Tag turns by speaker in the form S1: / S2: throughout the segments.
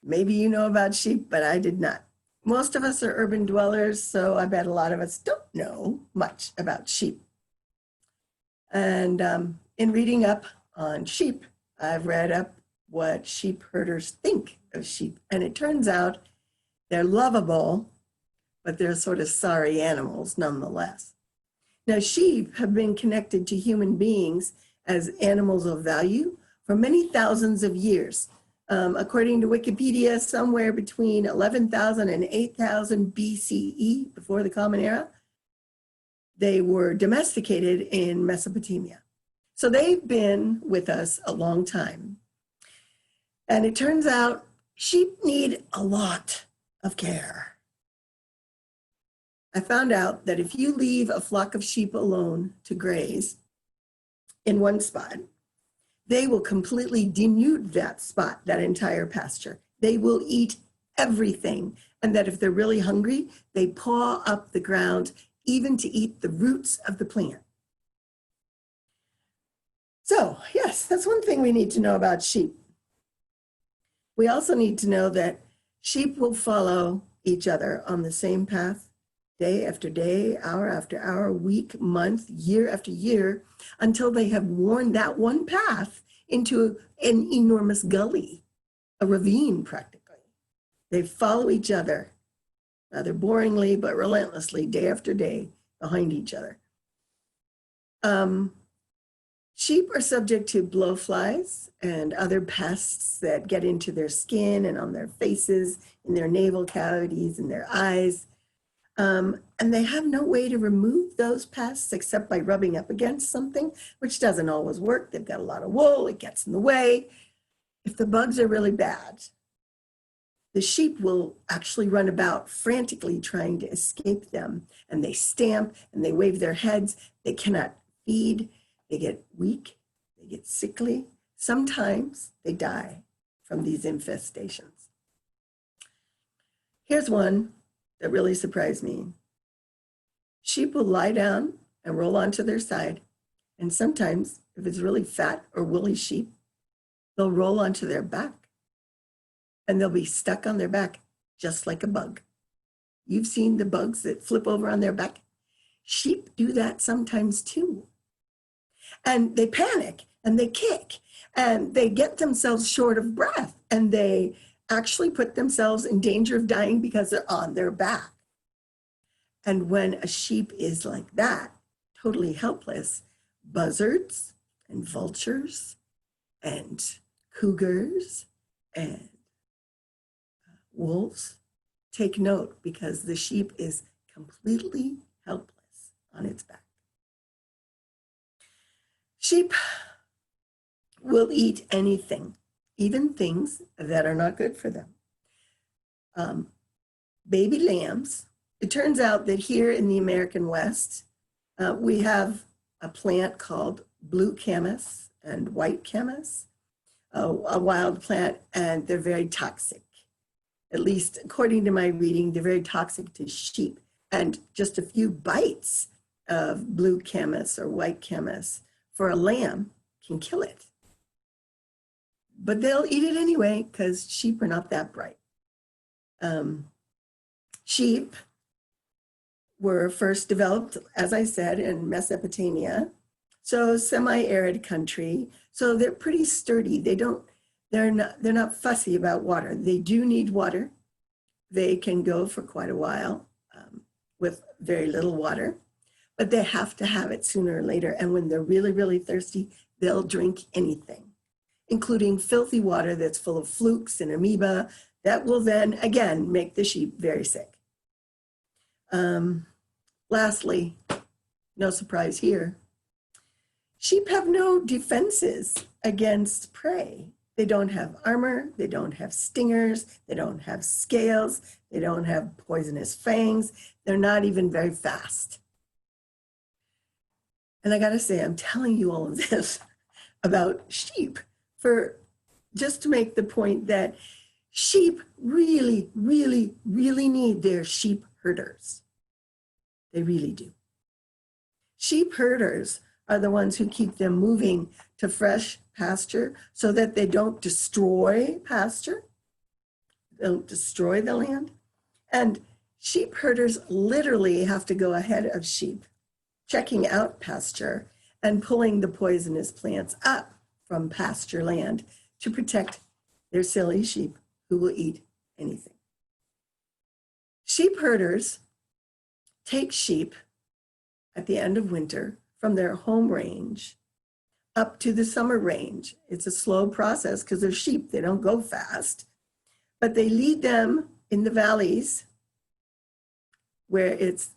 S1: Maybe you know about sheep, but I did not. Most of us are urban dwellers, so I bet a lot of us don't know much about sheep. And in reading up on sheep, I've read up what sheep herders think of sheep. And it turns out they're lovable, but they're sort of sorry animals nonetheless. Now, sheep have been connected to human beings as animals of value for many thousands of years. According to Wikipedia, somewhere between 11,000 and 8,000 BCE, before the Common Era, they were domesticated in Mesopotamia. So they've been with us a long time. And it turns out sheep need a lot of care. I found out that if you leave a flock of sheep alone to graze in one spot, they will completely denude that spot, that entire pasture. They will eat everything. And that if they're really hungry, they paw up the ground, even to eat the roots of the plant. So yes, that's one thing we need to know about sheep. We also need to know that sheep will follow each other on the same path, day after day, hour after hour, week, month, year after year, until they have worn that one path into an enormous gully, a ravine practically. They follow each other, rather boringly but relentlessly, day after day, behind each other. Sheep are subject to blowflies and other pests that get into their skin and on their faces, in their navel cavities, in their eyes. And they have no way to remove those pests except by rubbing up against something, which doesn't always work. They've got a lot of wool, it gets in the way. If the bugs are really bad, the sheep will actually run about frantically trying to escape them. And they stamp and they wave their heads. They cannot feed. They get weak. They get sickly. Sometimes they die from these infestations. Here's one that really surprised me. Sheep will lie down and roll onto their side. And sometimes, if it's really fat or woolly sheep, they'll roll onto their back. And they'll be stuck on their back, just like a bug. You've seen the bugs that flip over on their back. Sheep do that sometimes too. And they panic and they kick and they get themselves short of breath and they actually put themselves in danger of dying because they're on their back. And when a sheep is like that, totally helpless, buzzards and vultures and cougars and wolves take note because the sheep is completely helpless on its back. Sheep will eat anything, even things that are not good for them. Baby lambs. It turns out that here in the American West, we have a plant called blue camas and white camas, a wild plant, and they're very toxic. At least according to my reading, they're very toxic to sheep. And just a few bites of blue camas or white camas for a lamb can kill it. But they'll eat it anyway because sheep are not that bright. Sheep were first developed, as I said, in Mesopotamia, so semi-arid country. So they're pretty sturdy. They're not fussy about water. They do need water. They can go for quite a while with very little water, but they have to have it sooner or later. And when they're really, really thirsty, they'll drink anything, including filthy water that's full of flukes and amoeba that will then, again, make the sheep very sick. Lastly, no surprise here, sheep have no defenses against prey. They don't have armor, they don't have stingers, they don't have scales, they don't have poisonous fangs, they're not even very fast. And I gotta say, I'm telling you all of this about sheep just to make the point that sheep really, really, really need their sheep herders. They really do. Sheep herders are the ones who keep them moving to fresh pasture so that they don't destroy pasture. don't destroy the land. And sheep herders literally have to go ahead of sheep, checking out pasture and pulling the poisonous plants up from pasture land to protect their silly sheep who will eat anything. Sheep herders take sheep at the end of winter from their home range up to the summer range. It's a slow process because they're sheep, they don't go fast, but they lead them in the valleys where it's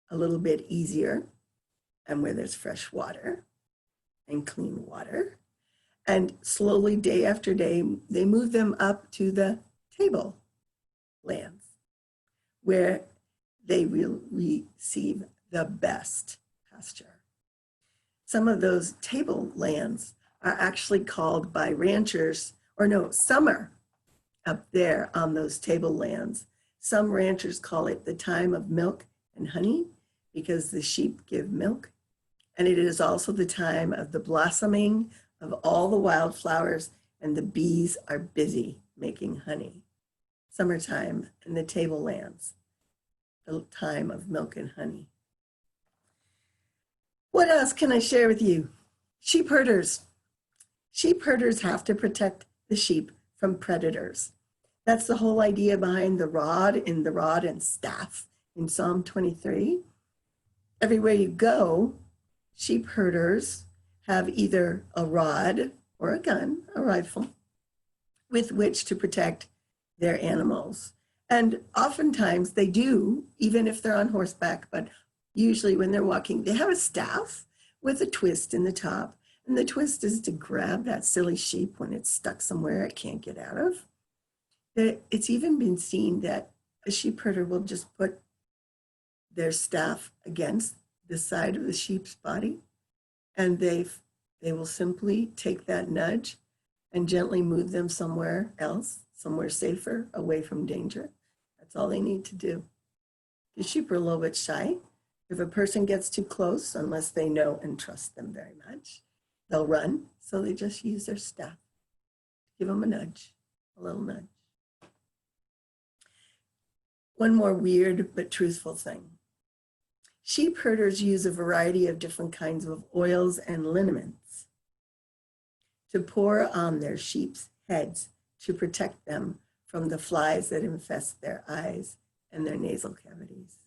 S1: a little bit easier and where there's fresh water and clean water. And slowly, day after day, they move them up to the table lands where they will receive the best pasture. Some of those table lands are actually called by ranchers, or no, summer up there on those table lands. Some ranchers call it the time of milk and honey because the sheep give milk. And it is also the time of the blossoming of all the wildflowers, and the bees are busy making honey. Summertime in the tablelands, the time of milk and honey. What else can I share with you? Sheep herders. Sheep herders have to protect the sheep from predators. That's the whole idea behind the rod and staff in Psalm 23. Everywhere you go, sheep herders have either a rod or a gun, a rifle, with which to protect their animals. And oftentimes they do, even if they're on horseback, but usually when they're walking, they have a staff with a twist in the top. And the twist is to grab that silly sheep when it's stuck somewhere it can't get out of. It's even been seen that a sheep herder will just put their staff against the side of the sheep's body, and they will simply take that nudge and gently move them somewhere else, somewhere safer, away from danger. That's all they need to do. The sheep are a little bit shy. If a person gets too close, unless they know and trust them very much, they'll run. So they just use their staff. Give them a nudge, a little nudge. One more weird but truthful thing. Sheep herders use a variety of different kinds of oils and liniments to pour on their sheep's heads to protect them from the flies that infest their eyes and their nasal cavities.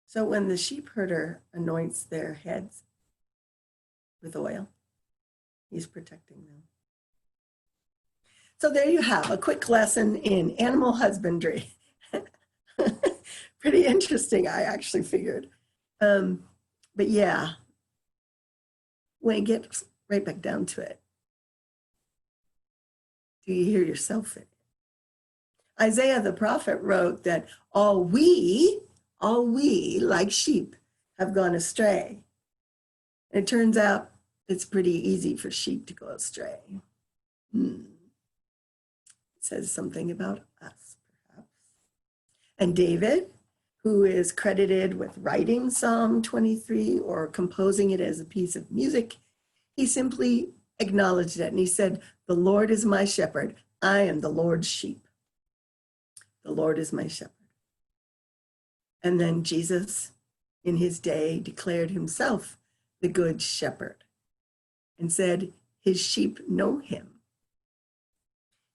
S1: So when the sheep herder anoints their heads with oil, he's protecting them. So there you have a quick lesson in animal husbandry. Pretty interesting, I actually figured. But yeah, when it gets right back down to it, do you hear yourself in it? Isaiah the prophet wrote that all we, like sheep, have gone astray. And it turns out it's pretty easy for sheep to go astray. It says something about us, perhaps. And David, who is credited with writing Psalm 23 or composing it as a piece of music, he simply acknowledged it and he said, "The Lord is my shepherd. I am the Lord's sheep. The Lord is my shepherd." And then Jesus, in his day, declared himself the good shepherd and said, his sheep know him.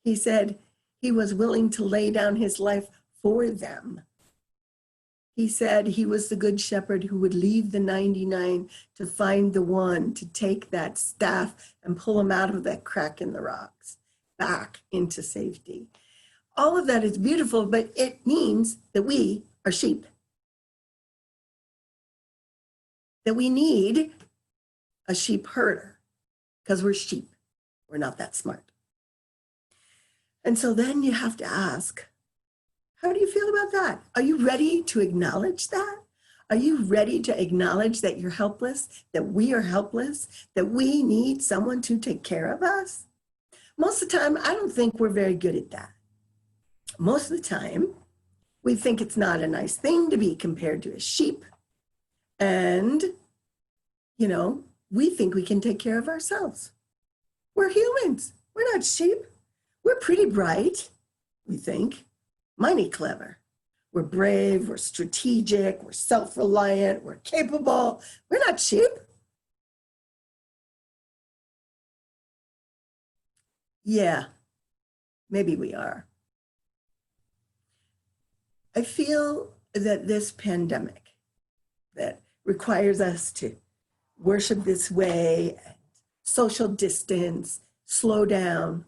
S1: He said he was willing to lay down his life for them. He said he was the good shepherd who would leave the 99 to find the one, to take that staff and pull him out of that crack in the rocks, back into safety. All of that is beautiful, but it means that we are sheep. That we need a sheep herder because we're sheep. We're not that smart. And so then you have to ask, how do you feel about that? Are you ready to acknowledge that? Are you ready to acknowledge that you're helpless, that we are helpless, that we need someone to take care of us? Most of the time, I don't think we're very good at that. Most of the time, we think it's not a nice thing to be compared to a sheep. And, we think we can take care of ourselves. We're humans. We're not sheep. We're pretty bright, we think, mighty clever. We're brave, we're strategic, we're self-reliant, we're capable. We're not sheep. Yeah, maybe we are. I feel that this pandemic that requires us to worship this way, social distance, slow down,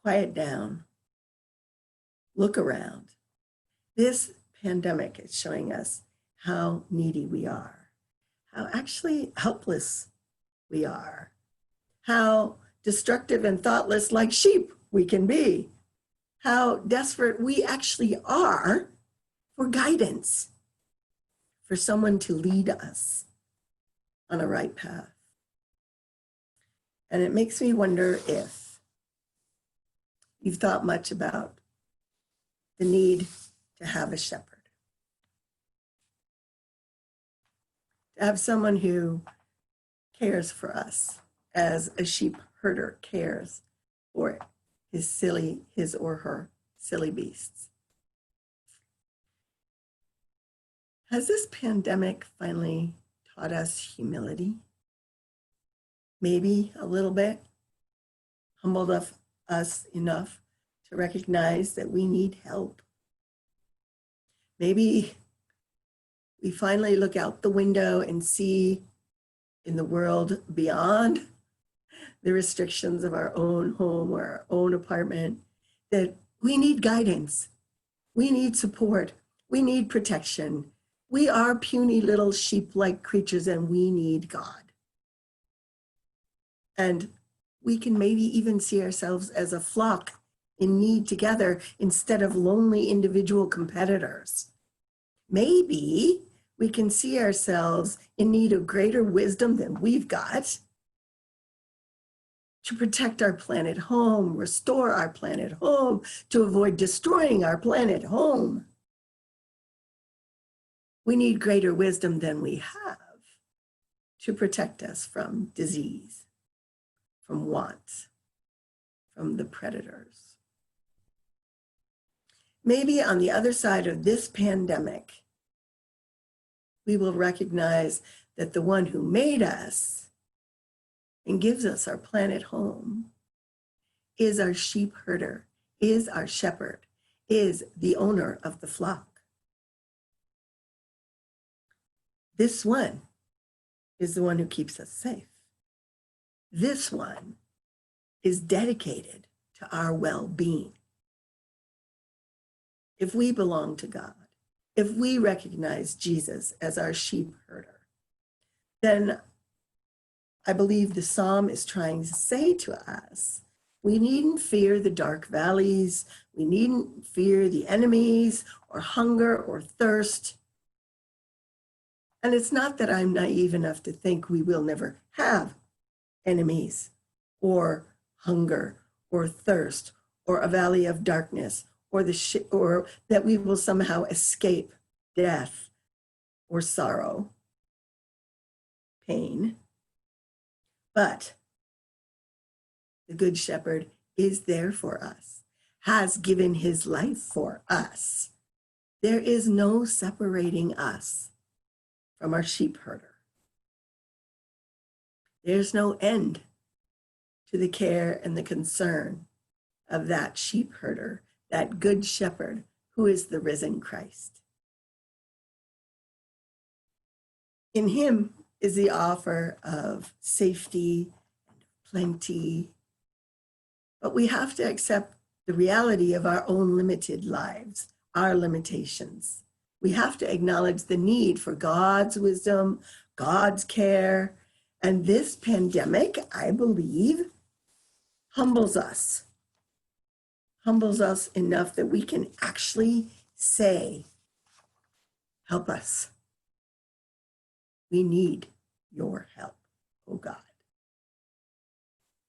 S1: quiet down, look around. This pandemic is showing us how needy we are, how actually helpless we are, how destructive and thoughtless like sheep we can be, how desperate we actually are for guidance, for someone to lead us on a right path. And it makes me wonder if you've thought much about the need to have a shepherd, to have someone who cares for us as a sheep herder cares for his or her silly beasts. Has this pandemic finally taught us humility? Maybe a little bit, humbled us enough to recognize that we need help. Maybe we finally look out the window and see in the world beyond the restrictions of our own home or our own apartment that we need guidance, we need support, we need protection. We are puny little sheep-like creatures and we need God. And we can maybe even see ourselves as a flock in need together instead of lonely individual competitors. Maybe we can see ourselves in need of greater wisdom than we've got to protect our planet home, restore our planet home, to avoid destroying our planet home. We need greater wisdom than we have to protect us from disease, from want, from the predators. Maybe on the other side of this pandemic, we will recognize that the one who made us and gives us our planet home is our sheep herder, is our shepherd, is the owner of the flock. This one is the one who keeps us safe. This one is dedicated to our well-being. If we belong to God, if we recognize Jesus as our sheep herder, then I believe the psalm is trying to say to us, we needn't fear the dark valleys, we needn't fear the enemies or hunger or thirst. And it's not that I'm naive enough to think we will never have enemies or hunger or thirst or a valley of darkness or that we will somehow escape death or sorrow, pain. But the Good Shepherd is there for us, has given his life for us. There is no separating us from our sheep herder. There's no end to the care and the concern of that sheep herder, that Good Shepherd who is the risen Christ. In him is the offer of safety and plenty, but we have to accept the reality of our own limited lives, our limitations. We have to acknowledge the need for God's wisdom, God's care, and this pandemic, I believe, humbles us enough that we can actually say, help us. We need your help, oh God.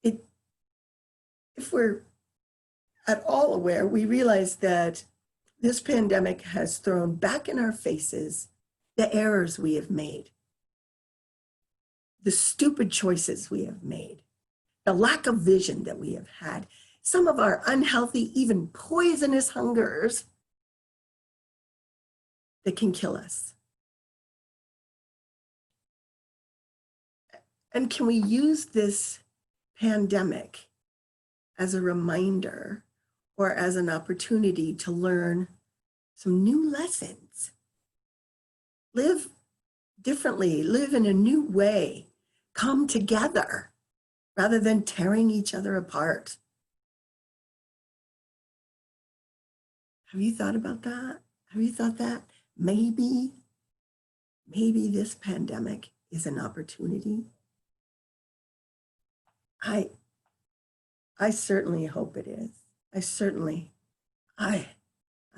S1: If we're at all aware, we realize that this pandemic has thrown back in our faces the errors we have made, the stupid choices we have made, the lack of vision that we have had, some of our unhealthy, even poisonous hungers that can kill us. And can we use this pandemic as a reminder or as an opportunity to learn some new lessons? Live differently, live in a new way, come together rather than tearing each other apart. Have you thought about that? Have you thought that maybe this pandemic is an opportunity? I certainly hope it is. I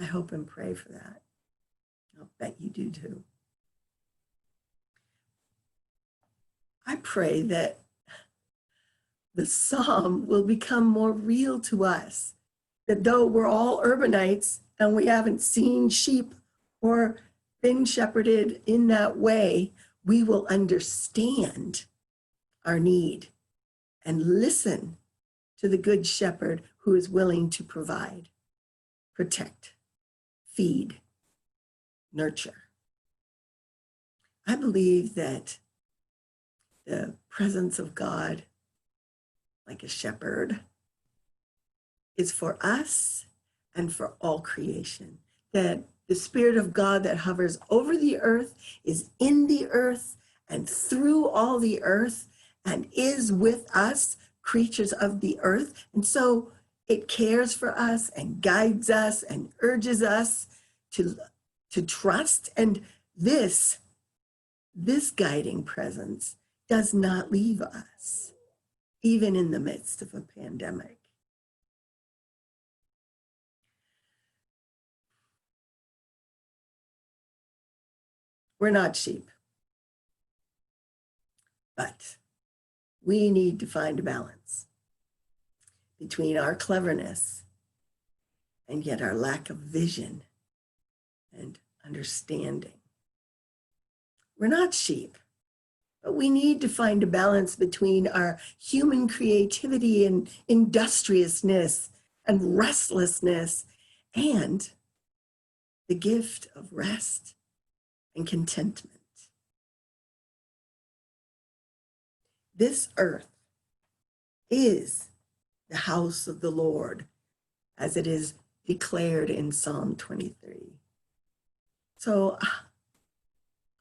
S1: hope and pray for that. I'll bet you do too. I pray that the psalm will become more real to us, that though we're all urbanites and we haven't seen sheep or been shepherded in that way, we will understand our need and listen to the good shepherd who is willing to provide, protect, feed, nurture. I believe that the presence of God, like a shepherd, is for us and for all creation. That the Spirit of God that hovers over the earth is in the earth and through all the earth and is with us, creatures of the earth. And so it cares for us and guides us and urges us to trust. And this guiding presence does not leave us, even in the midst of a pandemic. We're not sheep, but we need to find a balance between our cleverness and yet our lack of vision and understanding. We're not sheep, but we need to find a balance between our human creativity and industriousness and restlessness and the gift of rest and contentment. This earth is the house of the Lord, as it is declared in Psalm 23. So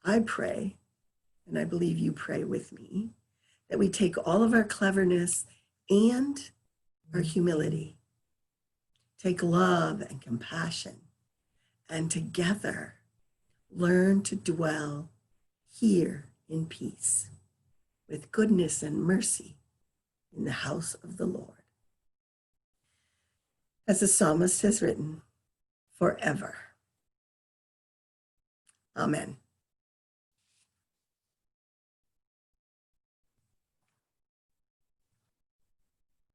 S1: I pray, and I believe you pray with me, that we take all of our cleverness and our humility, take love and compassion, and together learn to dwell here in peace with goodness and mercy in the house of the Lord. As the psalmist has written, forever. Amen.